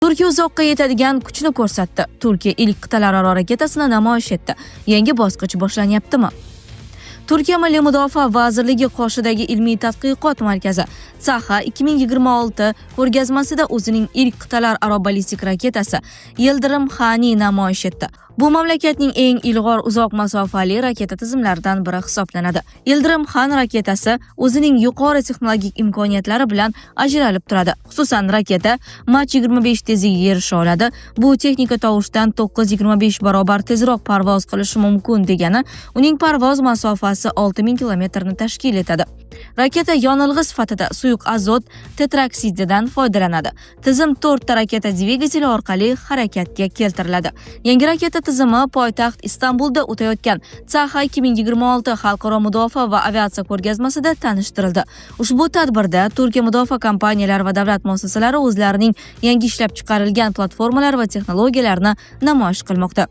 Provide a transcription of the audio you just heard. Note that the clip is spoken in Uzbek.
Turkiya uzoqqa yetadigan kuchni ko'rsatdi. Turkiya ilk qit'alararo raketasini namoyish etdi. Yangi bosqich boshlanyaptimi? Turkiya Milliy mudofaa vazirligi qoshidagi ilmiy tadqiqot markazi Saha 2026 ko'rgazmasida o'zining ilk qit'alararo ballistik raketasi Yildirim X'ni namoyish etdi. Bu mamlakatning eng ilg'or uzoq masofali raketa tizimlaridan biri hisoblanadi. Yildirim X raketasi o'zining yuqori texnologik imkoniyatlari bilan ajralib turadi. Xususan, raketa Mach 25 tezligiga erisha oladi. Bu texnika tovushdan 9.25 barobar tezroq parvoz qilishi mumkin degani, uning parvoz masofasi 6000 kilometrni tashkil etadi. Raketa yonilg'i sifatida suyuq azot tetroksididan foydalanadi. Tizim 4 ta raketa dvigateli orqali harakatga keltiriladi. Yangi raketa tizimi poytaxt Istanbulda o'tayotgan Saha 2026 xalqaro mudofaa va aviatsiya ko'rgazmasida tanishtirildi. Ushbu tadbirda Turkiya mudofaa kompaniyalari va davlat muassasalari o'zlarining yangi ishlab chiqarilgan platformalar va texnologiyalarini namoyish qilmoqda.